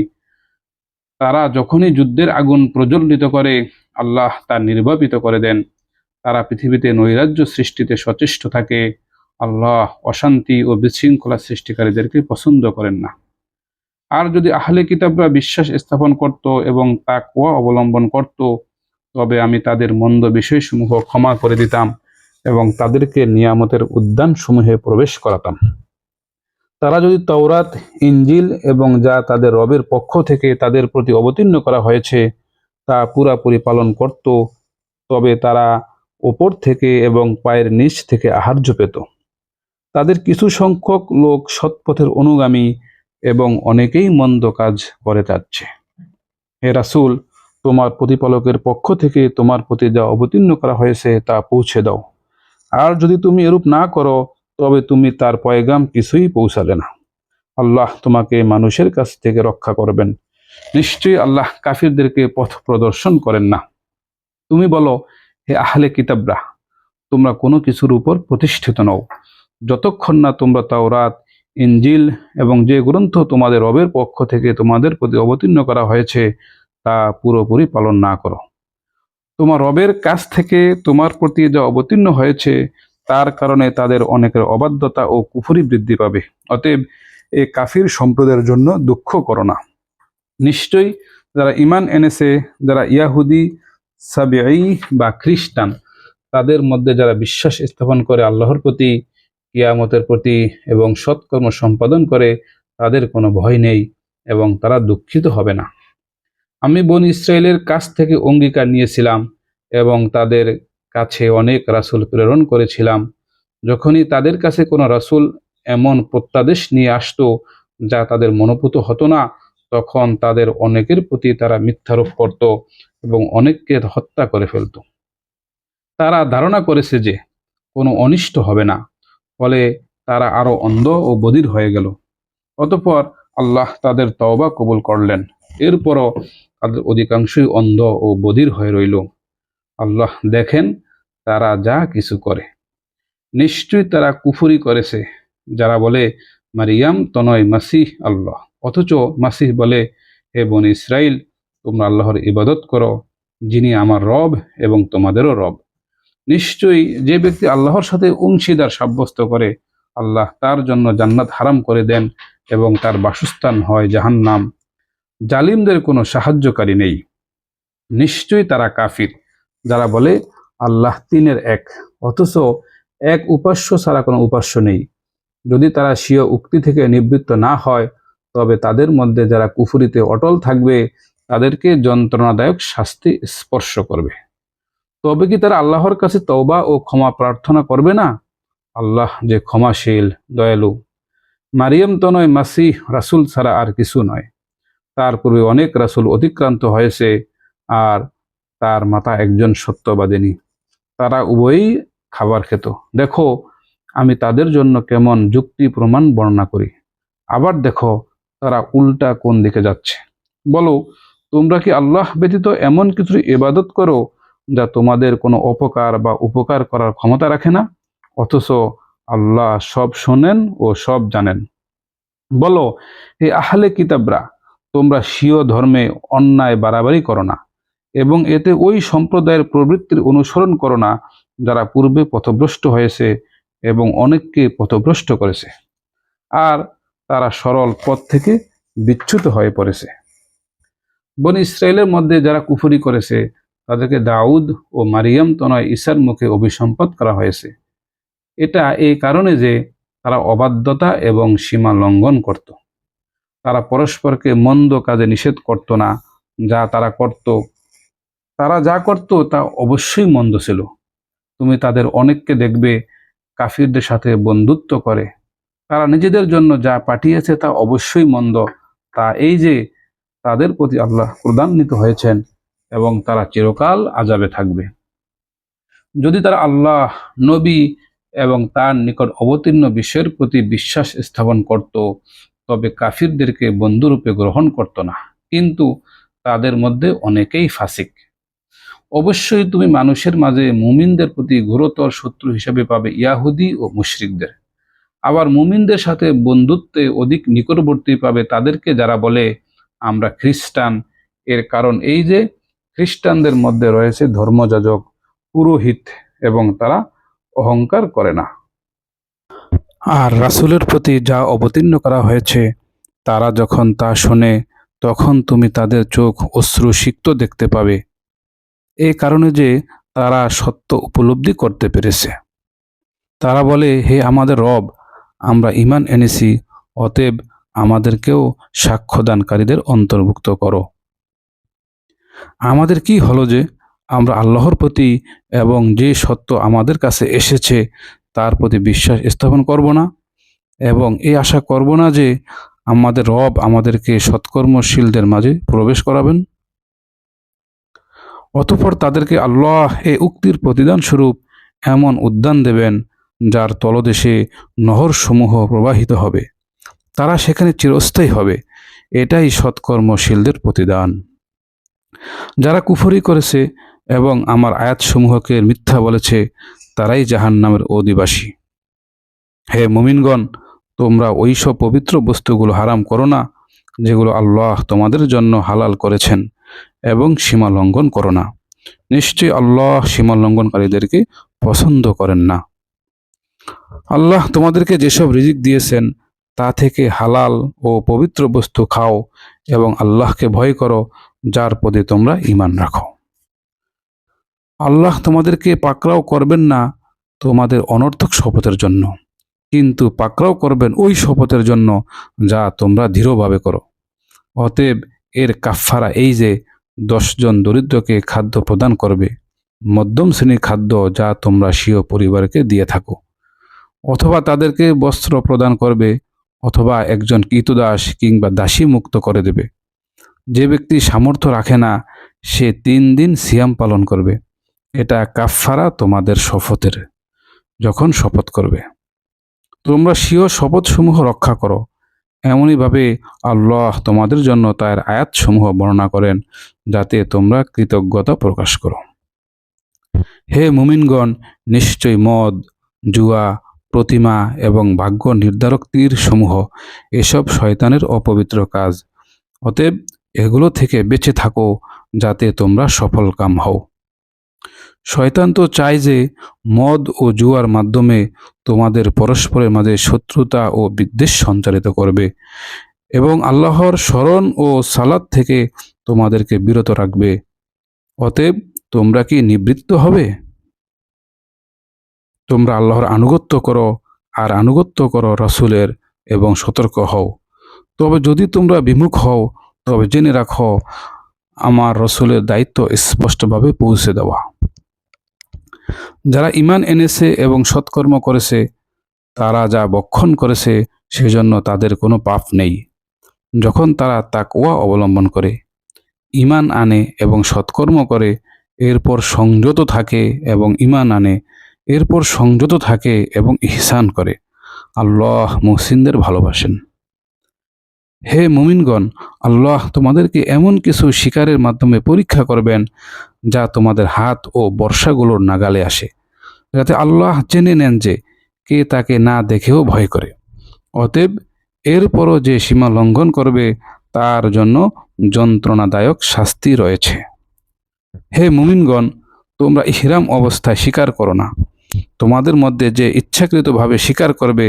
তারা যখনই যুদ্ধের আগুন প্রজ্বলিত করে, আল্লাহ তা নির্বাপিত করে দেন। তারা পৃথিবীতে নৈরাজ্য সৃষ্টিতে সচেষ্ট থাকে। আল্লাহ অশান্তি ও বিশৃঙ্খলা সৃষ্টিকারীদেরকে পছন্দ করেন না। আর যদি আহলে কিতাবরা বিশ্বাস স্থাপন করত এবং তাকওয়া অবলম্বন করত, তবে আমি তাদের মন্দ বিষয়সমূহ ক্ষমা করে দিতাম এবং তাদেরকে নিয়ামতের উদ্যানসমূহে প্রবেশ করাতাম। তারা যদি তাওরাত, ইনজিল এবং যা তাদের রবের পক্ষ থেকে তাদের প্রতি অবতীর্ণ করা হয়েছে তা পুরাপুরি পালন করত, তবে তারা ওপর থেকে এবং পায়ের নিচ থেকে আহার্য পেত। তাদের কিছু সংখ্যক লোক সৎপথের অনুগামী এবং অনেকেই মন্দ কাজ করে যাচ্ছে। হে রাসূল, তোমার প্রতিপালকের পক্ষ থেকে তোমার প্রতি যা অবতীর্ণ করা হয়েছে তা পৌঁছে দাও। আর যদি তুমি এরূপ না করো, তবে তুমি তার পয়গাম কিছুই পৌঁছালে না। আল্লাহ তোমাকে মানুষের কাছ থেকে রক্ষা করবেন। নিশ্চয়ই আল্লাহ কাফিরদেরকে পথ প্রদর্শন করেন না। তুমি বলো, হে আহলে কিতাবরা, তোমরা কোনো কিছুর উপর প্রতিষ্ঠিত নও যতক্ষণ না তোমরা তাওরাত, ইনজিল এবং যে গ্রন্থ তোমাদের রবের পক্ষ থেকে তোমাদের প্রতি অবতীর্ণ করা হয়েছে তা পুরোপুরি পালন না করো। তোমার রবের কাছ থেকে তোমার প্রতি যা অবতীর্ণ হয়েছে তার কারণে তাদের অনেকের অবাধ্যতা ও কুফরি বৃদ্ধি পাবে। অতএব এই কাফির সম্প্রদায়ের জন্য দুঃখ করো না। নিশ্চয়ই যারা ঈমান এনেছে, যারা ইয়াহুদি, সাবিঈ বা খ্রিস্টান, তাদের মধ্যে যারা বিশ্বাস স্থাপন করে আল্লাহর প্রতি, কিয়ামতের প্রতি এবং সৎকর্ম সম্পাদন করে, তাদের কোনো ভয় নেই এবং তারা দুঃখিত হবে না। আমি বনী ইসরায়েলের কাছ থেকে অঙ্গীকার নিয়েছিলাম এবং তাদের কাছে অনেক রাসূল প্রেরণ করেছিলাম। যখনই তাদের কাছে কোনো রাসূল এমন প্রত্যাদেশ নিয়ে আসতো যা তাদের মনোভূত হতো না, তখন তাদের অনেকের প্রতি তারা মিথ্যারোপ করত এবং অনেককে হত্যা করে ফেলত। তারা ধারণা করেছে যে কোনো অনিষ্ট হবে না, ফলে তারা আরো অন্ধ ও বধির হয়ে গেল। অতঃপর আল্লাহ তাদের তওবা কবুল করলেন। এরপরও তাদের অধিকাংশই অন্ধ ও বধির হয়ে রইল। আল্লাহ দেখেন তারা যা কিছু করে। নিশ্চয়ই তারা কুফরি করেছে যারা বলে মারিয়াম তনয় মাসিহ আল্লাহ, অথচ মাসিহ বলে, হে বনী ইসরাইল, তোমরা আল্লাহর ইবাদত করো, যিনি আমার রব এবং তোমাদেরও রব। নিশ্চয়ই যে ব্যক্তি আল্লাহর সাথে অংশীদার সাব্যস্ত করে, আল্লাহ তার জন্য জান্নাত হারাম করে দেন এবং তার বাসস্থান হয় জাহান্নাম। জালিমদের কোনো সাহায্যকারী নেই। নিশ্চয়ই তারা কাফির যারা বলে আল্লাহ তিনের এক, অথচ এক উপাস্য ছাড়া কোনো উপাস্য নেই। যদি তারা স্বীয় উক্তি থেকে নিবৃত্ত না হয়, তবে তাদের মধ্যে যারা কুফরিতে অটল থাকবে তাদেরকে যন্ত্রণাদায়ক শাস্তি স্পর্শ করবে। তবে কি তারা আল্লাহর কাছে তওবা ও ক্ষমা প্রার্থনা করবে না? আল্লাহ যে ক্ষমাশীল, দয়ালু। মারিয়াম তো নয় মাসিহ রাসূল ছাড়া আর কিছু নয়। তার পূর্বে অনেক রাসূল অতিক্রান্ত হয়েছে, আর তার মাতা একজন সত্যবাদিনী। তারা উভয়ই খাবার খেত। দেখো আমি তাদের জন্য কেমন যুক্তি প্রমাণ বর্ণনা করি। আবার দেখো তারা উল্টা কোন দিকে যাচ্ছে। বলো, তোমরা কি আল্লাহ ব্যতীত এমন কিছুর ইবাদত করো যা তোমাদের কোনো অপকার বা উপকার করার ক্ষমতা রাখে না, অথচ আল্লাহ সব শোনেন ও সব জানেন। বলো, হে আহলে কিতাবরা, তোমরা স্বীয় ধর্মে অন্যায় বাড়াবাড়ি করো না এবং এতে ওই সম্প্রদায়ের প্রবৃত্তির অনুসরণ করো না যারা পূর্বে পথভ্রষ্ট হয়েছে এবং অনেককে পথভ্রষ্ট করেছে, আর তারা সরল পথ থেকে বিচ্যুত হয়ে পড়েছে। বনী ইসরায়েলের মধ্যে যারা কুফরি করেছে তাদেরকে দাউদ ও মারিয়াম তনয় ঈসার মুখে অভিসম্পাত করা হয়েছে। এটা এই কারণে যে তারা অবাধ্যতা এবং সীমা লঙ্ঘন করত। তারা পরস্পরকে মন্দ কাজে নিষেধ করত না। যা তারা করত, তারা যা করত তা অবশ্যই মন্দ ছিল। তুমি তাদের অনেককে দেখবে কাফিরদের সাথে বন্ধুত্ব করে। তারা নিজেদের জন্য যা পাঠিয়েছে তা অবশ্যই মন্দ, তা এই যে তাদের প্রতি আল্লাহ ক্রোধান্বিত হয়েছেন এবং তারা চিরকাল আযাবে থাকবে। যদি তারা আল্লাহ, নবী এবং তার নিকট অবতীর্ণ বিষয়ের প্রতি বিশ্বাস স্থাপন করত, তবে কাফিরদেরকে বন্ধুরূপে গ্রহণ করত না। কিন্তু তাদের মধ্যে অনেকেই ফাসিক। অবশ্যই তুমি মানুষের মাঝে মুমিনদের প্রতি ঘোরতর শত্রু হিসেবে পাবে ইয়াহুদি ও মুশরিকদের। আবার মুমিনদের সাথে বন্ধুত্বে অধিক নিকটবর্তী পাবে তাদেরকে যারা বলে আমরা খ্রিস্টান। এর কারণ এই যে খ্রিস্টানদের মধ্যে রয়েছে ধর্মযাজক, পুরোহিত এবং তারা অহংকার করে না। আর রাসূলের প্রতি যা অবতীর্ণ করা হয়েছে তারা যখন তা শোনে, তখন তুমি তাদের চোখ অশ্রুসিক্ত দেখতে পাবে। এই কারণে যে তারা সত্য উপলব্ধি করতে পেরেছে। তারা বলে, হে আমাদের রব, আমরা ঈমান এনেছি, অতএব আমাদেরকেও সাক্ষ্যদানকারীদের অন্তর্ভুক্ত করো। আমাদের কি হলো যে আমরা আল্লাহর প্রতি এবং যে সত্য আমাদের কাছে এসেছে তার প্রতি বিশ্বাস স্থাপন করব না, এবং এই আশা করব না যে আমাদের রব আমাদেরকে সৎকর্মশীলদের মাঝে প্রবেশ করাবেন। অতঃপর তাদেরকে আল্লাহ এই উক্তির প্রতিদান স্বরূপ এমন উদ্যান দেবেন যার তলদেশে নহরসমূহ প্রবাহিত হবে। তারা সেখানে চিরস্থায়ী হবে। এটাই সৎকর্মশীলদের প্রতিদান। যারা কুফরি করেছে এবং আমার আয়াতসমূহকে মিথ্যা বলেছে তারাই জাহান্নামের অধিবাসী। হে মুমিনগণ, তোমরা ওইসব পবিত্র বস্তুগুলো হারাম করো না যেগুলো আল্লাহ তোমাদের জন্য হালাল করেছেন, এবং সীমা লঙ্ঘন করো না। নিশ্চয়ই আল্লাহ সীমা লঙ্ঘনকারীদেরকে পছন্দ করেন না। আল্লাহ তোমাদেরকে যেসব রিজিক দিয়েছেন তা থেকে হালাল ও পবিত্র বস্তু খাও এবং আল্লাহকে ভয় করো যার প্রতি তোমরা ঈমান রাখো। আল্লাহ তোমাদেরকে পাকড়াও করবেন না তোমাদের অনর্থক শপথের জন্য, কিন্তু পাকড়াও করবেন ওই শপথের জন্য যা তোমরা দৃঢ়ভাবে করো। অতএব এর কাফফারা এই যে 10 জন দরিদ্রকে খাদ্য প্রদান করবে, মধ্যম শ্রেণীর খাদ্য যা তোমরা স্বীয় পরিবারকে দিয়ে থাকো, অথবা তাদেরকে বস্ত্র প্রদান করবে, অথবা একজন কৃতদাস কিংবা দাসী মুক্ত করে দেবে। যে ব্যক্তি সামর্থ্য রাখে না সে 3 দিন সিয়াম পালন করবে। এটা কাফফারা তোমাদের শপথের, যখন শপথ করবে। তোমরা স্বীয় শপথসমূহ রক্ষা করো। এমনইভাবে আল্লাহ তোমাদের জন্য তার আয়াতসমূহ বর্ণনা করেন যাতে তোমরা কৃতজ্ঞতা প্রকাশ করো। হে মুমিনগণ, নিশ্চয় মদ, জুয়া, প্রতিমা এবং ভাগ্য নির্ধারক তীর সমূহ এসব শয়তানের অপবিত্র কাজ। অতএব এগুলো থেকে বেঁচে থাকো যাতে তোমরা সফলকাম হও। শয়তান তো চায় যে মদ ও জুয়ার মাধ্যমে তোমাদের পরস্পরের মাঝে শত্রুতা ও বিদ্বেষ সঞ্চারিত করবে এবং আল্লাহর স্মরণ ও সালাত থেকে তোমাদেরকে বিরত রাখবে। অতএব তোমরা কি নিবৃত্ত হবে? তোমরা আল্লাহর আনুগত্য করো আর আনুগত্য করো রাসূলের এবং সতর্ক হও। তবে যদি তোমরা বিমুখ হও তবে জেনে রাখো আমার রাসূলের দায়িত্ব স্পষ্টভাবে পৌঁছে দেওয়া। যারা ঈমান এনেছে এবং সৎকর্ম করেছে তারা যা বক্ষণ করেছে সেজন্য তাদের কোনো পাপ নেই। যখন তারা তাকওয়া অবলম্বন করে, ঈমান আনে এবং সৎকর্ম করে, এরপর সংযত থাকে এবং ঈমান আনে, এরপর সংযত থাকে এবং ইহসান করে, আল্লাহ মুহসিনদের ভালোবাসেন। হে মুমিনগণ, আল্লাহ তোমাদেরকে এমন কিছু শিকারের মাধ্যমে পরীক্ষা করবেন যা তোমাদের হাত ও বর্ষাগুলোর নাগালে আসে, যাতে আল্লাহ জেনে নেন যে কে তাকে না দেখেও ভয় করে। অতএব এরপরও যে সীমা লঙ্ঘন করবে তার জন্য যন্ত্রণাদায়ক শাস্তি রয়েছে। হে মুমিনগণ, তোমরা ইহরাম অবস্থায় শিকার করো না। তোমাদের মধ্যে যে ইচ্ছাকৃতভাবে শিকার করবে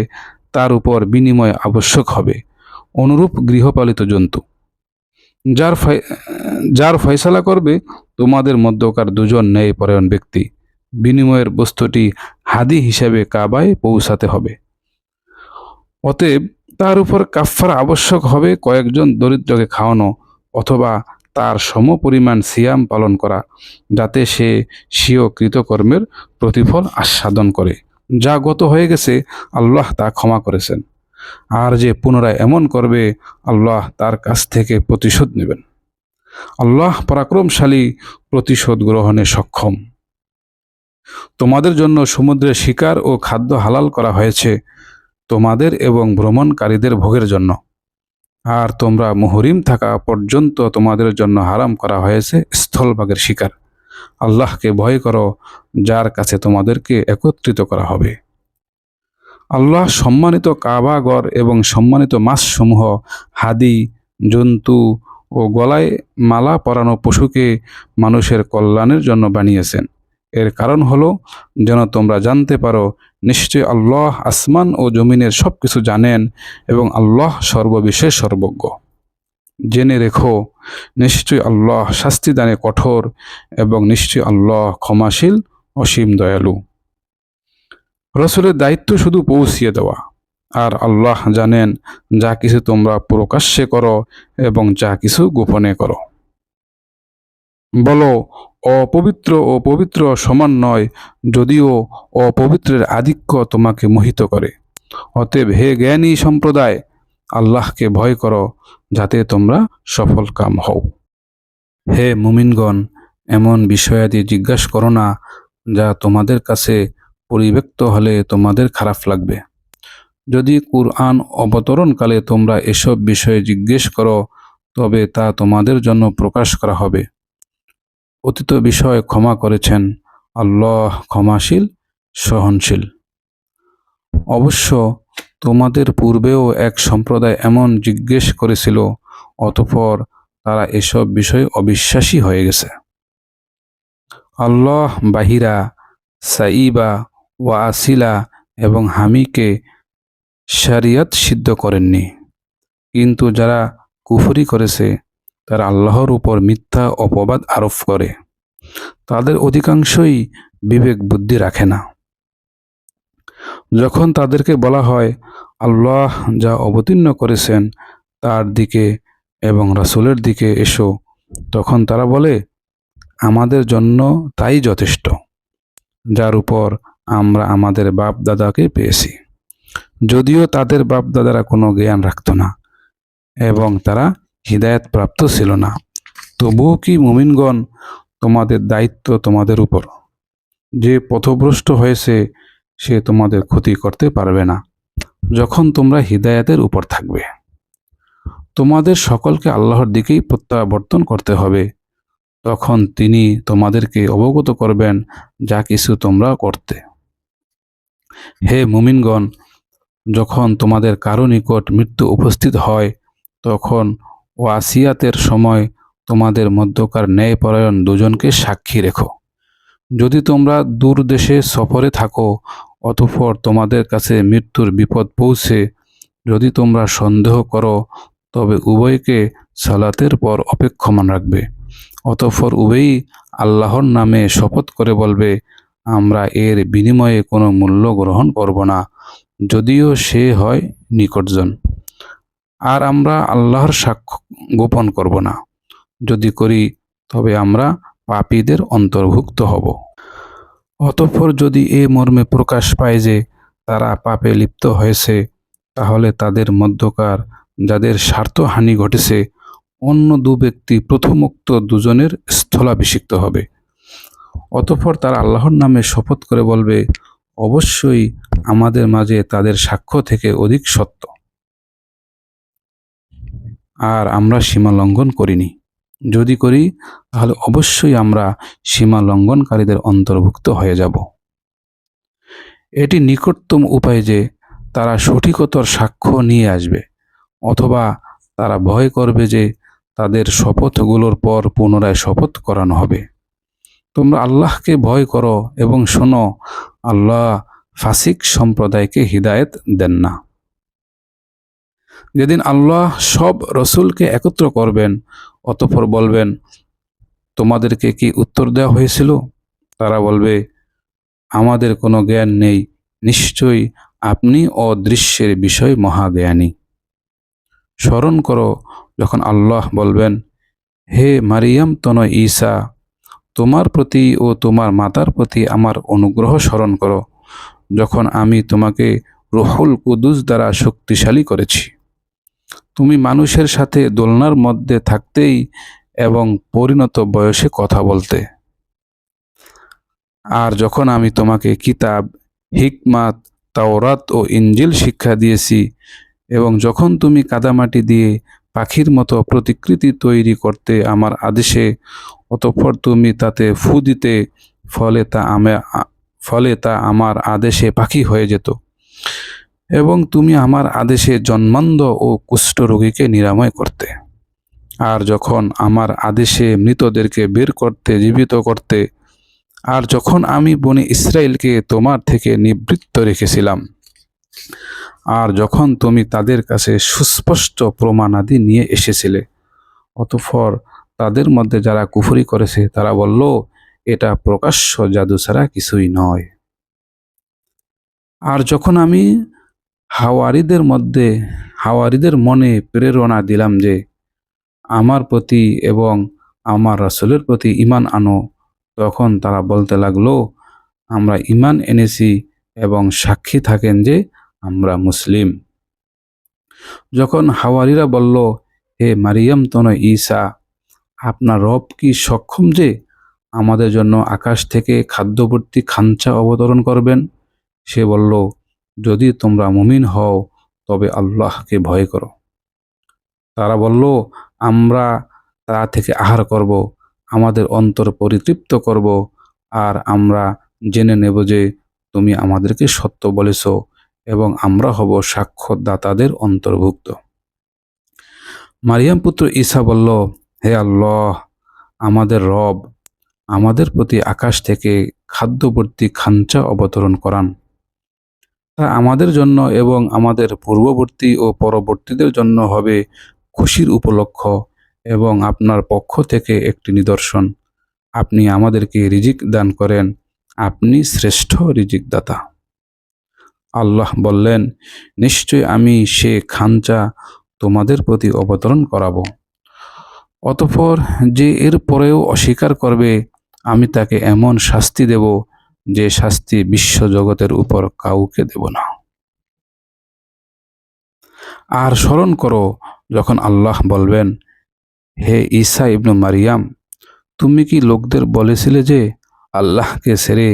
তার উপর বিনিময় আবশ্যক হবে অনুরূপ গৃহপালিত জন্তু। যার ফয়সালা করবে তোমাদের মধ্যকার দুজন ন্যায়পরায়ণ ব্যক্তি। বিনিময়ের বস্তুটি হাদি হিসেবে কাবায় পৌঁছাতে হবে। অতএব তার উপর কাফফারা আবশ্যক হবে কয়েকজন দরিদ্রকে খাওয়ানো অথবা তার সমপরিমাণ সিয়াম পালন করা, যাতে সে স্বীয় কৃতকর্মের প্রতিফল আস্বাদন করে। যা গত হয়ে গেছে আল্লাহ তা ক্ষমা করেছেন, আর যে পুনরায় এমন করবে আল্লাহ তার কাছ থেকে প্রতিশোধ নেবেন। আল্লাহ পরাক্রমশালী, প্রতিশোধ গ্রহণে সক্ষম। তোমাদের জন্য সমুদ্রের শিকার ও খাদ্য হালাল করা হয়েছে তোমাদের এবং ভ্রমণকারীদের ভোগের জন্য, আর তোমরা মুহরিম থাকা পর্যন্ত তোমাদের জন্য হারাম করা হয়েছে স্থলভাগের শিকার। আল্লাহকে ভয় করো যার কাছে তোমাদেরকে একত্রিত করা হবে। আল্লাহ সম্মানিত কাবাগর এবং সম্মানিত মাছসমূহ, হাদি, জন্তু ও গলায় মালা পরানো পশুকে মানুষের কল্যাণের জন্য বানিয়েছেন। এর কারণ হলো যেন তোমরা জানতে পারো নিশ্চয় আল্লাহ আসমান ও জমিনের সব কিছু জানেন এবং আল্লাহ সর্ববিষয়ে সর্বজ্ঞ। জেনে রেখো নিশ্চয় আল্লাহ শাস্তিদানে কঠোর এবং নিশ্চয় আল্লাহ ক্ষমাশীল, অসীম দয়ালু। রাসূলের দায়িত্ব শুধু পৌঁছিয়ে দেওয়া, আর আল্লাহ জানেন যা কিছু তোমরা প্রকাশ্যে করো এবং যা কিছু গোপনে করো। বলো, অপবিত্র ও পবিত্র সমান নয়, যদিও অপবিত্রের আধিক্য তোমাকে মোহিত করে। অতএব হে জ্ঞানী সম্প্রদায়, আল্লাহকে ভয় করো যাতে তোমরা সফলকাম হও। হে মুমিনগণ, এমন বিষয়াদি জিজ্ঞাসা করো না যা তোমাদের কাছে পরিব্যক্ত হলে তোমাদের খারাপ লাগবে। যদি কুরআন অবতরণকালে তোমরা এসব বিষয়ে জিজ্ঞেস করো তবে তা তোমাদের জন্য প্রকাশ করা হবে। অতীত বিষয় ক্ষমা করেছেন, আল্লাহ ক্ষমাশীল, সহনশীল। অবশ্য তোমাদের পূর্বেও এক সম্প্রদায় এমন জিজ্ঞেস করেছিল, অতঃপর তারা এসব বিষয়ে অবিশ্বাসী হয়ে গেছে। আল্লাহ বাহিরা, সাইবা, ওয়াসিলা এবং হামিকে শরিয়ত সিদ্ধ করেননি, কিন্তু যারা কুফরি করেছে তারা আল্লাহর উপর মিথ্যা অপবাদ আরোপ করে। তাদের অধিকাংশই বিবেক বুদ্ধি রাখে না। যখন তাদেরকে বলা হয় আল্লাহ যা অবতীর্ণ করেছেন তার দিকে এবং রাসূলের দিকে এসো, তখন তারা বলে, আমাদের জন্য তাই যথেষ্ট, যার উপর আমরা আমাদের বাপ দাদাকে পেয়েছি। যদিও তাদের বাপ দাদারা কোনো জ্ঞান রাখত না এবং তারা হিদায়াত প্রাপ্ত ছিল না, তবুও কি মুমিনগণ, তোমাদের দায়িত্ব তোমাদের উপর। যে পথভ্রষ্ট হয়েছে সে তোমাদের ক্ষতি করতে পারবে না যখন তোমরা হিদায়াতের উপর থাকবে। তোমাদের সকলকে আল্লাহর দিকেই প্রত্যাবর্তন করতে হবে, তখন তিনি তোমাদেরকে অবগত করবেন যা কিছু তোমরা করতে। হে মুমিনগণ, যখন তোমাদের কারো নিকট মৃত্যু উপস্থিত হয়, তখন ওয়াসিয়াতের সময় তোমাদের মধ্যকার ন্যায়পরায়ণ দুজনকে সাক্ষী রেখো। যদি তোমরা দূর দেশে সফরে থাকো, অতঃপর তোমাদের কাছে মৃত্যুর বিপদ পৌঁছে যদি তোমরা সন্দেহ করো, তবে উভয়কে সালাতের পর অপেক্ষমান রাখবে। অতঃপর উভয়ই আল্লাহর নামে শপথ করে বলবে, আমরা এর বিনিময়ে কোনো মূল্য গ্রহণ করব না, যদিও সে হয় নিকটজন। আর আমরা আল্লাহর সাক্ষ্য গোপন করব না, যদি করি তবে আমরা পাপীদের অন্তর্ভুক্ত হব। অতঃপর যদি এ মর্মে প্রকাশ পায় যে তারা পাপে লিপ্ত হয়েছে, তাহলে তাদের মধ্যকার যাদের স্বার্থহানি ঘটেছে, অন্য দু ব্যক্তি প্রথমোক্ত দুজনের স্থলাভিষিক্ত হবে। অতঃপর তারা আল্লাহর নামে শপথ করে বলবে, অবশ্যই আমাদের মাঝে তাদের সাক্ষ্য থেকে অধিক সত্য, আর আমরা সীমা লঙ্ঘন করিনি। যদি করি তাহলে অবশ্যই আমরা সীমা লঙ্ঘনকারীদের অন্তর্ভুক্ত হয়ে যাব। এটি নিকটতম উপায় যে তারা সঠিকতর সাক্ষ্য নিয়ে আসবে, অথবা তারা ভয় করবে যে তাদের শপথগুলোর পর পুনরায় শপথ করানো হবে। তোমরা আল্লাহকে ভয় করো এবং শোনো, আল্লাহ ফাসিক সম্প্রদায়কে হিদায়েত দেন না। যেদিন আল্লাহ সব রসুলকে একত্র করবেন, অতঃপর বলবেন, তোমাদেরকে কি উত্তর দেওয়া হয়েছিল? তারা বলবে, আমাদের কোনো জ্ঞান নেই, নিশ্চয়ই আপনি অদৃশ্যের বিষয় মহাজ্ঞানী। স্মরণ করো যখন আল্লাহ বলবেন, হে মারিয়াম তনয় ঈসা, তোমার প্রতি ও তোমার মাতার প্রতি আমার অনুগ্রহ স্মরণ করো, যখন আমি তোমাকে রুহুল কুদুস দ্বারা শক্তিশালী করেছি। তুমি মানুষের সাথে দোলনার মধ্যে থাকতেই এবং পরিণত বয়সে কথা বলতে। আর যখন আমি তোমাকে কিতাব, হিকমাত, তাওরাত ও ইনজিল শিক্ষা দিয়েছি, এবং যখন তুমি কাদামাটি দিয়ে পাখির মতো প্রতিকৃতি তৈরি করতে আমার আদেশে, অতঃপর তুমি তাতে ফু দিতে, ফলে তা আমার আদেশে পাখি হয়ে যেত, এবং তুমি আমার আদেশে জন্মান্ধ ও কুষ্ঠরোগীকে নিরাময় করতে। আর যখন আমার আদেশে মৃতদেরকে বের করতে, জীবিত করতে, আর যখন আমি বনি ইসরায়েলকে তোমার থেকে নিবৃত্ত রেখেছিলাম, আর যখন তুমি তাদের কাছে সুস্পষ্ট প্রমাণাদি নিয়ে এসেছিলে, অতঃপর তাদের মধ্যে যারা কুফরি করেছে তারা বলল, এটা প্রকাশ্য জাদু ছাড়া কিছুই নয়। আর যখন আমি হাওয়ারিদের মনে প্রেরণা দিলাম যে আমার প্রতি এবং আমার রাসূলের প্রতি ঈমান আনো, তখন তারা বলতে লাগলো, আমরা ঈমান এনেছি এবং সাক্ষী থাকেন যে আমরা মুসলিম। যখন হাওয়ারিরা বলল, হে মারিয়াম তনয় ঈসা, আপনার রব কি সক্ষম যে আমাদের জন্য আকাশ থেকে খাদ্যবর্তী খাঞ্চা অবতরণ করবেন? সে বলল, যদি তোমরা মুমিন হও তবে আল্লাহকে ভয় করো। তারা বলল, আমরা তা থেকে আহার করব, আমাদের অন্তর পরিতৃপ্ত করব, আর আমরা জেনে নেব যে তুমি আমাদেরকে সত্য বলেছ, এবং আমরা হব সাক্ষ্যদাতাদের অন্তর্ভুক্ত। মারিয়াম পুত্র ঈসা বলল, হে আল্লাহ, আমাদের রব, আমাদের প্রতি আকাশ থেকে খাদ্যবর্তী খাঞ্চা অবতরণ করান। তা আমাদের জন্য এবং আমাদের পূর্ববর্তী ও পরবর্তীদের জন্য হবে খুশির উপলক্ষ এবং আপনার পক্ষ থেকে একটি নিদর্শন। আপনি আমাদেরকে রিজিক দান করেন, আপনি শ্রেষ্ঠ রিজিক দাতা। আল্লাহ বললেন, নিশ্চয় আমি সে খাঞ্চা তোমাদের প্রতি অবতরণ করাবো। অতঃপর যে এর পরেও অস্বীকার করবে, আমি তাকে এমন শাস্তি দেব যে শাস্তি বিশ্বজগতের উপর কাউকে দেব না। আর স্মরণ করো যখন আল্লাহ বলবেন, হে ঈসা ইবনে মারিয়াম, তুমি কি লোকদের বলেছিলে যে আল্লাহকে ছেড়ে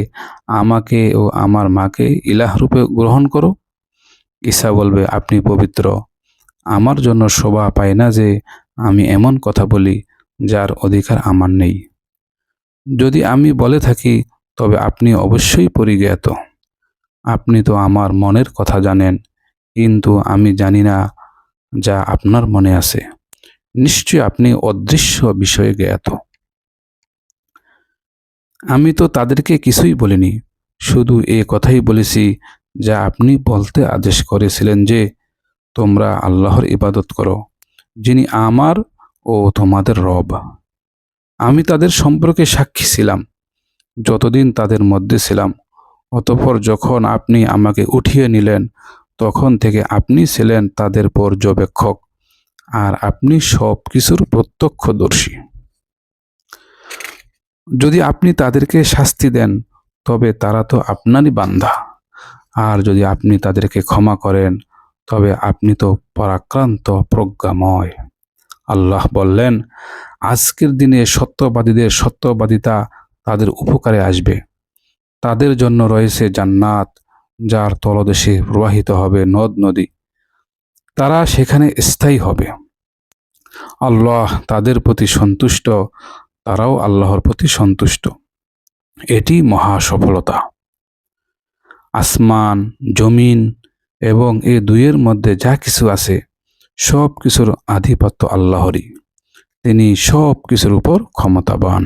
আমাকে ও আমার মাকে ইলাহ রূপে গ্রহণ করো? ঈসা বলবে, আপনি পবিত্র। আমার জন্য শোভা পায় না যে আমি এমন কথা বলি যার অধিকার আমার নেই। যদি আমি বলে থাকি তবে আপনি অবশ্যই পরিজ্ঞাত। আপনি তো আমার মনের কথা জানেন, কিন্তু আমি জানি না যা আপনার মনে আছে। নিশ্চয় আপনি অদৃশ্য বিষয়ে জ্ঞাত। আমি তো তাদেরকে কিছুই বলিনি, শুধু এ কথাই বলেছি যা আপনি বলতে আদেশ করেছিলেন যে তোমরা আল্লাহর ইবাদত করো, যিনি আমার ও তোমাদের রব। আমি তাদের সম্পর্কে সাক্ষী ছিলাম যতদিন তাদের মধ্যে ছিলাম। অতঃপর যখন আপনি আমাকে উঠিয়ে নিলেন, তখন থেকে আপনি ছিলেন তাদের পর্যবেক্ষক, আর আপনি সব কিছুর প্রত্যক্ষদর্শী। যদি আপনি তাদেরকে শাস্তি দেন তবে তারা তো আপনারই বান্দা, আর যদি আপনি তাদেরকে ক্ষমা করেন তবে আপনি তো পরাক্রান্ত প্রজ্ঞাময়। আল্লাহ বললেন, আজকের দিনে সত্যবাদীদের সত্যবাদিতা তাদের উপকারে আসবে। তাদের জন্য রয়েছে জান্নাত, যার তলদেশে প্রবাহিত হবে নদ নদী। তারা সেখানে স্থায়ী হবে। আল্লাহ তাদের প্রতি সন্তুষ্ট, তারাও আল্লাহর প্রতি সন্তুষ্ট। এটি মহা সফলতা। আসমান, জমিন এবং এ দুইয়ের মধ্যে যা কিছু আছে সব কিছুর আধিপত্য আল্লাহরই। তিনি সব কিছুর উপর ক্ষমতাবান।